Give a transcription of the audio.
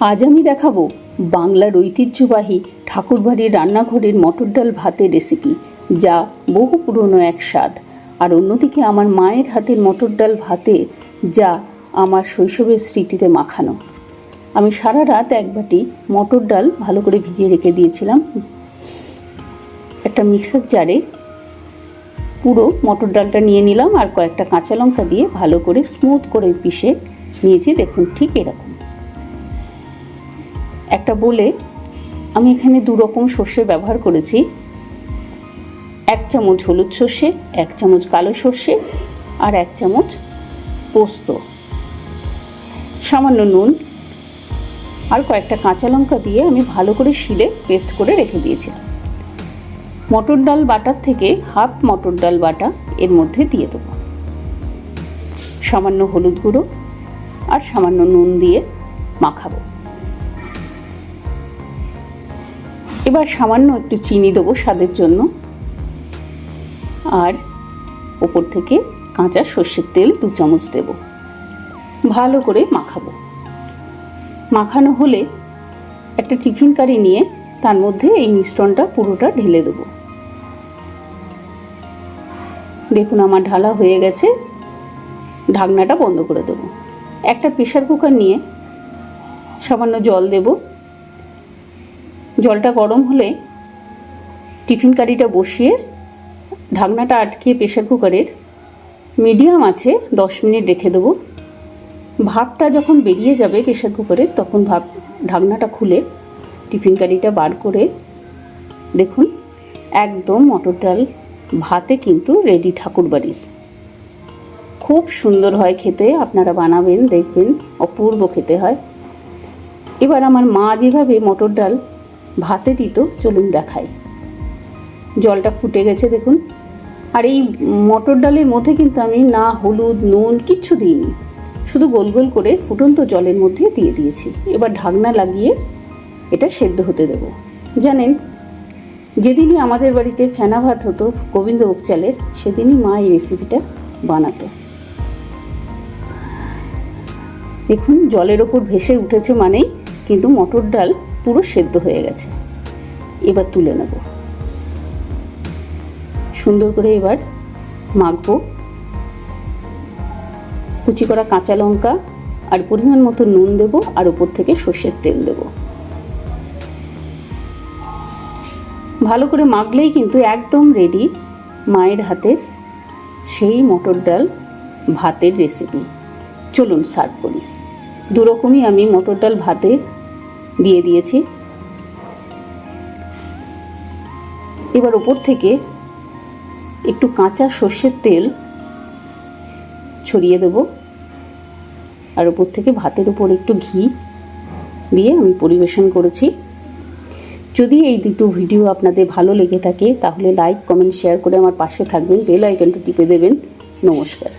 আজ আমি দেখাবো বাংলার ঐতিহ্যবাহী ঠাকুরবাড়ির রান্নাঘরের মটর ডাল ভাতের রেসিপি, যা বহু পুরনো এক স্বাদ। আর অন্যদিকে আমার মায়ের হাতের মটর ডাল ভাতে, যা আমার শৈশবের স্মৃতিতে মাখানো। আমি সারা রাত এক বাটি মটর ডাল ভালো করে ভিজিয়ে রেখে দিয়েছিলাম। একটা মিক্সার জারে পুরো মটর ডালটা নিয়ে নিলাম আর কয়েকটা কাঁচা লঙ্কা দিয়ে ভালো করে স্মুথ করে পিষে নিয়েছি। দেখুন, ঠিক এরকম। একটা বলে আমি এখানে দু রকম সর্ষে ব্যবহার করেছি। 1 চামচ হলুদ সর্ষে, 1 চামচ কালো সর্ষে আর 1 চামচ পোস্ত, সামান্য নুন আর কয়েকটা কাঁচা লঙ্কা দিয়ে আমি ভালো করে শিলে পেস্ট করে রেখে দিয়েছিলাম। মটর ডাল বাটার থেকে হাফ মটর ডাল বাটা এর মধ্যে দিয়ে দেবো। সামান্য হলুদ গুঁড়ো আর সামান্য নুন দিয়ে মাখাবো। এবার সামান্য একটু চিনি দেবো স্বাদের জন্য, আর ওপর থেকে কাঁচা সর্ষের তেল 2 চামচ দেব। ভালো করে মাখাবো। মাখানো হলে একটা টিফিন কারি নিয়ে তার মধ্যে এই মিশ্রণটা পুরোটা ঢেলে দেবো। দেখুন, আমার ঢালা হয়ে গেছে। ঢাকনাটা বন্ধ করে দেবো। একটা প্রেসার কুকার নিয়ে সামান্য জল দেব। জলটা গরম হলে টিফিন কারিটা বসিয়ে ঢাকনাটা আটকিয়ে প্রেসার কুকারের মিডিয়াম আছে 10 মিনিট রেখে দেবো। ভাপটা যখন বেরিয়ে যাবে প্রেসার কুকারের, তখন ঢাকনাটা খুলে টিফিন কারিটা বার করে দেখুন, একদম মটর ডাল ভাতে কিন্তু রেডি ঠাকুরবাড়ির। খুব সুন্দর হয় খেতে, আপনারা বানাবেন, দেখবেন অপূর্ব খেতে হয়। এবার আমার মা যেভাবে মটর ডাল ভাতে দিত, চলুন দেখাই। জলটা ফুটে গেছে দেখুন। আর এই মটর ডালের মধ্যে কিন্তু আমি না হলুদ নুন কিচ্ছু দিইনি, শুধু গোল গোল করে ফুটন্ত জলের মধ্যে দিয়ে দিয়েছি। এবার ঢাকনা লাগিয়ে এটা সেদ্ধ হতে দেব। জানেন, যেদিনই আমাদের বাড়িতে ফেনা ভাত হতো গোবিন্দভোগ চালের, সেদিনই মা এই রেসিপিটা বানাতো। দেখুন, জলের ওপর ভেসে উঠেছে মানেই কিন্তু মটর ডাল পুরো সেদ্ধ হয়ে গেছে। এবার তুলে নেব। সুন্দর করে এবার মাখবো। কুচি করা কাঁচা লঙ্কা আর পরিমাণ মতো নুন দেব, আর উপর থেকে সর্ষের তেল দেব। ভালো করে মাখলেই কিন্তু একদম রেডি মায়ের হাতের সেই মটর ডাল ভাতের রেসিপি। চলুন সার্ভ করি। দু রকমই আমি মটর ডাল ভাতে দিয়ে দিয়েছি। এবার ওপর থেকে একটু কাঁচা সর্ষের তেল ছড়িয়ে দেব, আর ওপর থেকে ভাতের উপর একটু ঘি দিয়ে আমি পরিবেশন করেছি। যদি এই দুটো ভিডিও আপনাদের ভালো লেগে থাকে, তাহলে লাইক কমেন্ট শেয়ার করে আমার পাশে থাকবেন, বেল আইকনটা টিপে দেবেন। নমস্কার।